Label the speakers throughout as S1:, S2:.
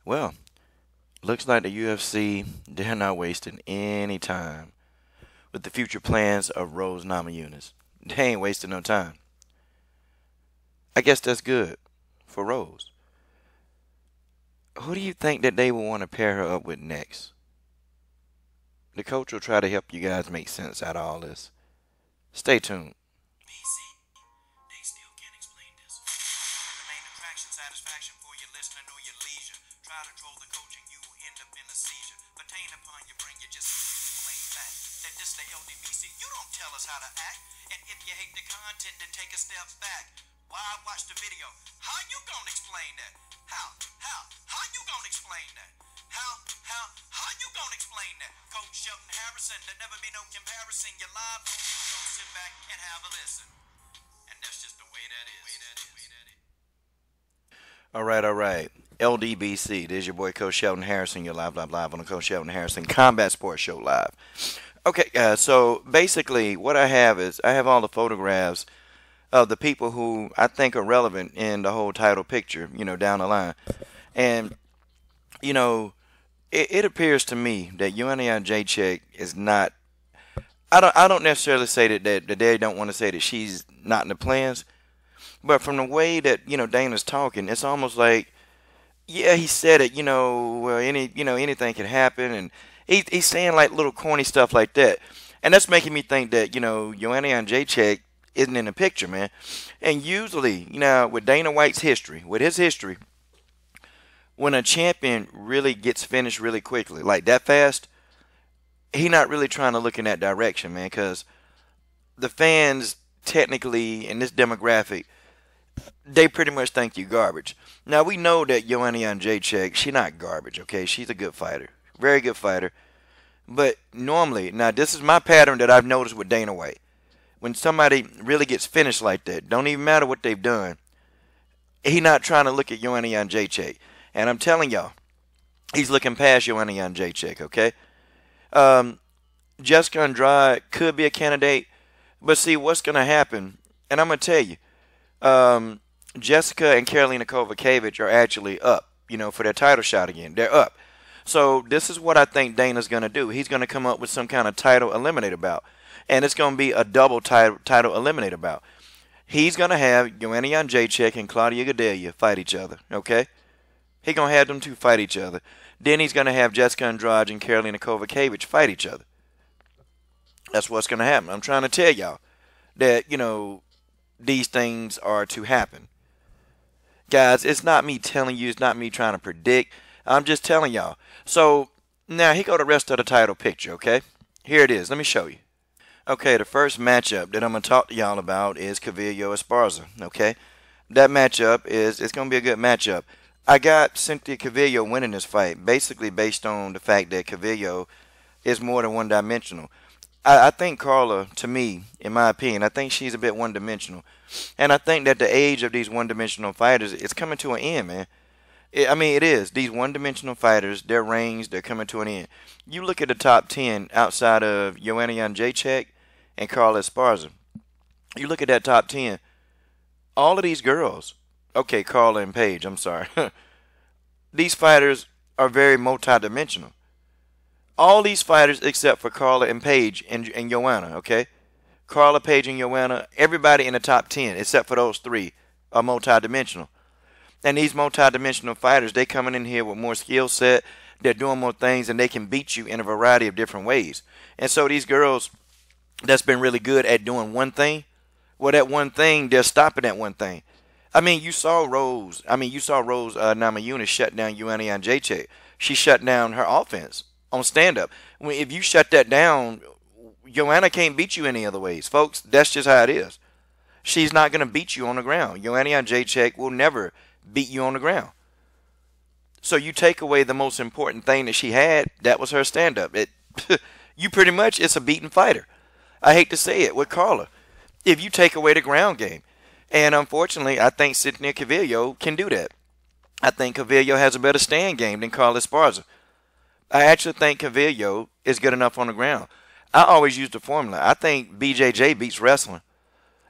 S1: Well, looks like the UFC, they're not wasting any time with the future plans of Rose Namajunas. They ain't wasting no time. I guess that's good for Rose. Who do you think that they will want to pair her up with next? The coach will try to help you guys make sense out of all this. Stay tuned. BC, they still can't explain this. The main attraction, satisfaction for your listening or your leisure. Try to troll the coach and you will end up in a seizure. Pertain upon your brain, you just explain back. That this the LDBC, you don't tell us how to act. And if you hate the content, then take a step back. Why watch the video? How you gonna explain that? How you gonna explain that? How you gonna explain that? Coach Shelton Harrison, there never be no comparison. You're live, so sit back and have a listen. And that's just the way that is. All right. LDBC, this is your boy Coach Shelton Harrison. You're live on the Coach Shelton Harrison Combat Sports Show live. Okay, guys, so basically what I have is I have all the photographs of the people who I think are relevant in the whole title picture, down the line. And, it appears to me that Joanna Jedrzejczyk is not, I don't necessarily say that they don't want to say that she's not in the plans, but from the way that, Dana's talking, it's almost like, yeah, he said it, well, anything can happen, and he's saying like little corny stuff like that. And that's making me think that, Joanna Jedrzejczyk isn't in the picture, man. And usually, with Dana White's history, when a champion really gets finished really quickly, like that fast, he not really trying to look in that direction, man, because the fans, technically, in this demographic, they pretty much think you garbage. Now, we know that Joanna Jedrzejczyk, she not garbage, okay? She's a good fighter. Very good fighter. But normally, now this is my pattern that I've noticed with Dana White. When somebody really gets finished like that, don't even matter what they've done, he not trying to look at Joanna Jedrzejczyk. And I'm telling y'all, he's looking past Joanna Jedrzejczyk, okay? Jessica Andrade could be a candidate, but see, what's going to happen, and I'm going to tell you, Jessica and Karolina Kowalkiewicz are actually up, for their title shot again. They're up. So this is what I think Dana's going to do. He's going to come up with some kind of title eliminator bout. And it's going to be a double title eliminator bout. He's going to have Joanna Jedrzejczyk and Claudia Gadelha fight each other, okay? He's going to have them two fight each other. Then he's going to have Jessica Andrade and Karolina Kowalkiewicz fight each other. That's what's going to happen. I'm trying to tell y'all that, these things are to happen. Guys, it's not me telling you. It's not me trying to predict. I'm just telling y'all. So, now here go the rest of the title picture, okay? Here it is. Let me show you. Okay, the first matchup that I'm going to talk to y'all about is Calvillo Esparza, okay? That matchup it's going to be a good matchup. I got Cynthia Calvillo winning this fight, basically based on the fact that Calvillo is more than one-dimensional. I think Carla, to me, in my opinion, I think she's a bit one-dimensional. And I think that the age of these one-dimensional fighters, it's coming to an end, man. It is. These one-dimensional fighters, their range, they're coming to an end. You look at the top 10 outside of Joanna Jedrzejczyk and Carla Esparza. You look at that top 10. All of these girls, okay, Carla and Paige, I'm sorry. These fighters are very multidimensional. All these fighters except for Carla and Paige and Joanna, okay? Carla, Paige, and Joanna, everybody in the top 10 except for those three are multidimensional. And these multidimensional fighters, they coming in here with more skill set. They're doing more things, and they can beat you in a variety of different ways. And so these girls that's been really good at doing one thing, well, that one thing, they're stopping at one thing. You saw Rose Namajunas shut down Joanna Jedrzejczyk. She shut down her offense on stand-up. If you shut that down, Joanna can't beat you any other ways. Folks, that's just how it is. She's not going to beat you on the ground. Joanna Jedrzejczyk will never beat you on the ground. So you take away the most important thing that she had, that was her stand-up. You pretty much, it's a beaten fighter. I hate to say it with Carla. If you take away the ground game. And unfortunately, I think Cynthia Calvillo can do that. I think Calvillo has a better stand game than Carla Esparza. I actually think Calvillo is good enough on the ground. I always use the formula. I think BJJ beats wrestling.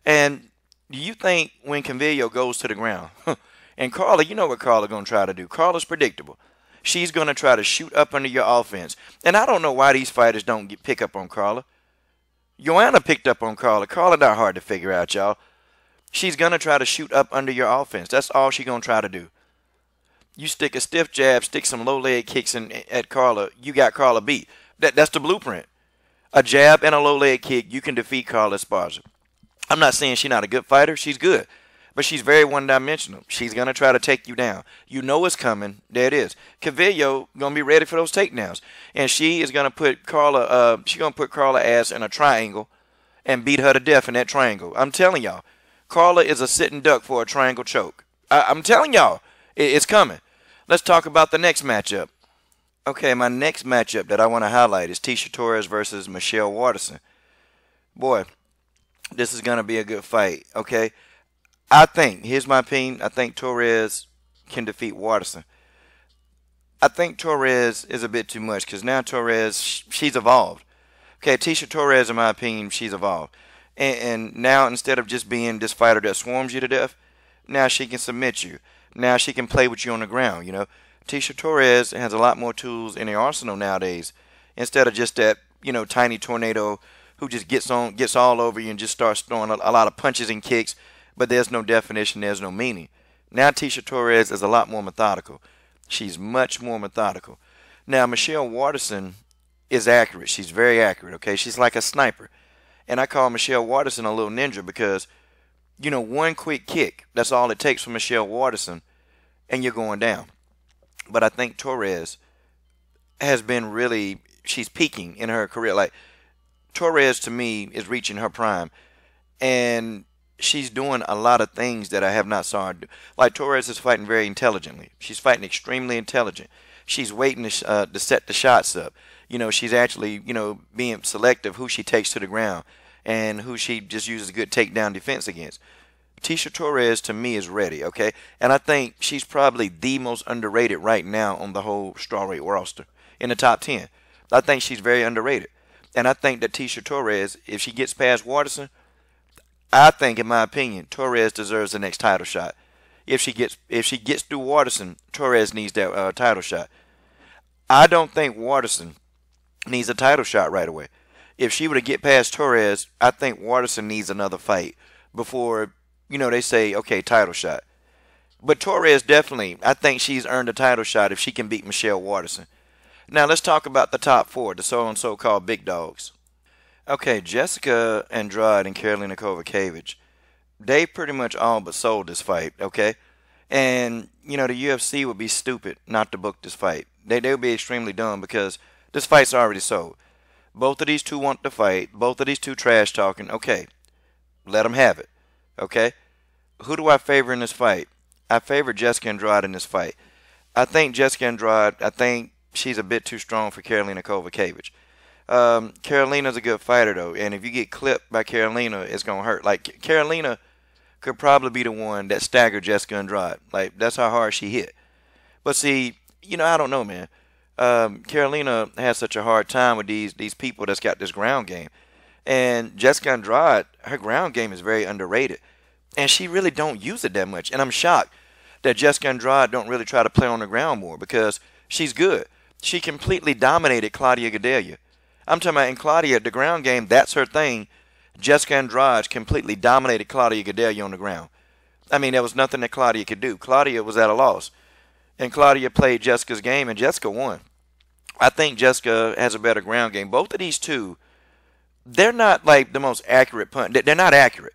S1: And do you think when Calvillo goes to the ground, and Carla, you know what Carla going to try to do. Carla's predictable. She's going to try to shoot up under your offense. And I don't know why these fighters don't pick up on Carla. Joanna picked up on Carla. Carla not hard to figure out, y'all. She's going to try to shoot up under your offense. That's all she's going to try to do. You stick a stiff jab, stick some low leg kicks at Carla, you got Carla beat. That's the blueprint. A jab and a low leg kick, you can defeat Carla Esparza. I'm not saying she's not a good fighter. She's good. But she's very one-dimensional. She's going to try to take you down. You know it's coming. There it is. Cavillo going to be ready for those takedowns. And she is going to put Carla, she's going to put Carla ass in a triangle and beat her to death in that triangle. I'm telling y'all. Carla is a sitting duck for a triangle choke. I'm telling y'all. It's coming. Let's talk about the next matchup. Okay, my next matchup that I want to highlight is Tecia Torres versus Michelle Waterson. Boy, this is going to be a good fight, okay? Here's my opinion, I think Torres can defeat Waterson. I think Torres is a bit too much because now Torres, she's evolved. Okay, Tecia Torres, in my opinion, she's evolved. And now instead of just being this fighter that swarms you to death, now she can submit you. Now she can play with you on the ground, you know. Tecia Torres has a lot more tools in the arsenal nowadays instead of just that, you know, tiny tornado who just gets all over you and just starts throwing a lot of punches and kicks. But there's no definition, there's no meaning. Now Tecia Torres is a lot more methodical. She's much more methodical. Now Michelle Waterson is accurate. She's very accurate, okay? She's like a sniper. And I call Michelle Waterson a little ninja because, you know, one quick kick, that's all it takes for Michelle Waterson, and you're going down. But I think Torres has been really, she's peaking in her career. Like, Torres, to me, is reaching her prime. And she's doing a lot of things that I have not saw her do. Like, Torres is fighting very intelligently. She's fighting extremely intelligent. She's waiting to set the shots up. You know, she's actually, you know, being selective who she takes to the ground and who she just uses good takedown defense against. Tecia Torres, to me, is ready, okay? And I think she's probably the most underrated right now on the whole strawweight roster in the top 10. I think she's very underrated. And I think that Tecia Torres, if she gets past Waterson, I think, in my opinion, Torres deserves the next title shot. If she gets through Waterson, Torres needs that title shot. I don't think Waterson needs a title shot right away. If she were to get past Torres, I think Waterson needs another fight before, you know, they say, okay, title shot. But Torres definitely, I think she's earned a title shot if she can beat Michelle Waterson. Now let's talk about the top four, the so-called big dogs. Okay, Jessica Andrade and Karolina Kowalkiewicz, they pretty much all but sold this fight, okay? And, you know, the UFC would be stupid not to book this fight. They would be extremely dumb because this fight's already sold. Both of these two want to fight. Both of these two trash talking. Okay, let them have it, okay? Who do I favor in this fight? I favor Jessica Andrade in this fight. I think Jessica Andrade, I think she's a bit too strong for Karolina Kowalkiewicz. Karolina's a good fighter, though, and if you get clipped by Karolina, it's going to hurt. Like, Karolina could probably be the one that staggered Jessica Andrade. Like, that's how hard she hit. But see, you know, I don't know, man. Karolina has such a hard time with these people that's got this ground game. And Jessica Andrade, her ground game is very underrated. And she really don't use it that much. And I'm shocked that Jessica Andrade don't really try to play on the ground more because she's good. She completely dominated Claudia Gadelha. I'm talking about in Claudia, the ground game, that's her thing. Jessica Andrade completely dominated Claudia Gadelha on the ground. I mean, there was nothing that Claudia could do. Claudia was at a loss. And Claudia played Jessica's game, and Jessica won. I think Jessica has a better ground game. Both of these two, they're not like the most accurate punch. They're not accurate,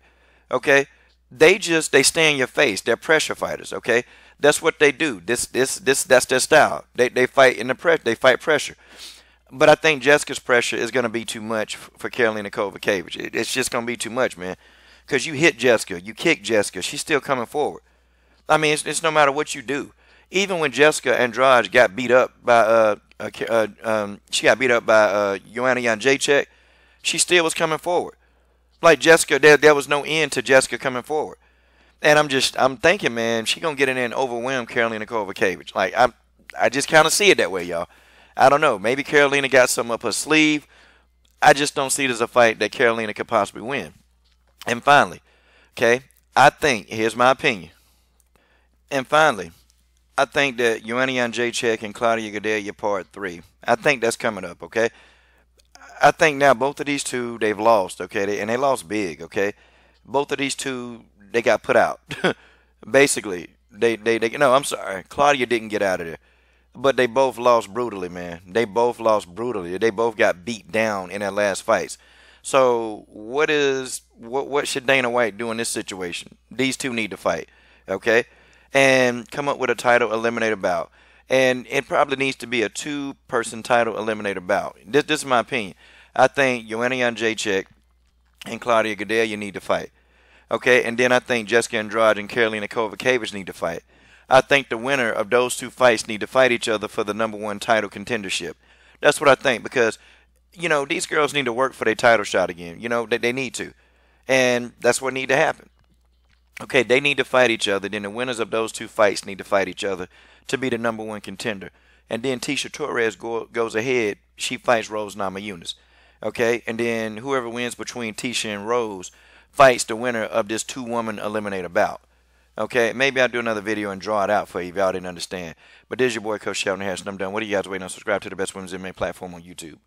S1: okay? They stay in your face. They're pressure fighters, okay? That's what they do. That's their style. They fight in the press. They fight pressure. But I think Jessica's pressure is going to be too much for Karolina Kowalkiewicz. It's just going to be too much, man. Because you hit Jessica, you kick Jessica, she's still coming forward. I mean, it's no matter what you do. Even when Jessica Andrade got beat up by Joanna Jedrzejczyk, she still was coming forward. Like Jessica, there was no end to Jessica coming forward. And I'm thinking, man, she gonna get in there and overwhelm Karolina Kowalkiewicz. Like I just kind of see it that way, y'all. I don't know. Maybe Karolina got something up her sleeve. I just don't see it as a fight that Karolina could possibly win. And finally, okay, I think, here's my opinion. And finally, I think that Joanna Jedrzejczyk and Claudia Gadelha part 3. I think that's coming up, okay? I think now both of these two, they've lost, okay? And they lost big, okay? Both of these two, they got put out. Basically, no, I'm sorry. Claudia didn't get out of there. But they both lost brutally, man. They both lost brutally. They both got beat down in their last fights. So what should Dana White do in this situation? These two need to fight, okay? And come up with a title eliminator bout. And it probably needs to be a two-person title eliminator bout. This is my opinion. I think Joanna Jedrzejczyk and Claudia Gadelha need to fight. Okay, and then I think Jessica Andrade and Karolina Kowalkiewicz need to fight. I think the winner of those two fights need to fight each other for the #1 title contendership. That's what I think because, these girls need to work for their title shot again. They need to. And that's what need to happen. Okay, they need to fight each other. Then the winners of those two fights need to fight each other to be the #1 contender. And then Tisha Torres goes ahead. She fights Rose Namjunas. Okay, and then whoever wins between Tisha and Rose fights the winner of this 2-woman eliminator bout. Okay, maybe I'll do another video and draw it out for you if y'all didn't understand. But this is your boy, Coach Sheldon Harris, and I'm done. What are you guys waiting on? Subscribe to the best women's MMA platform on YouTube.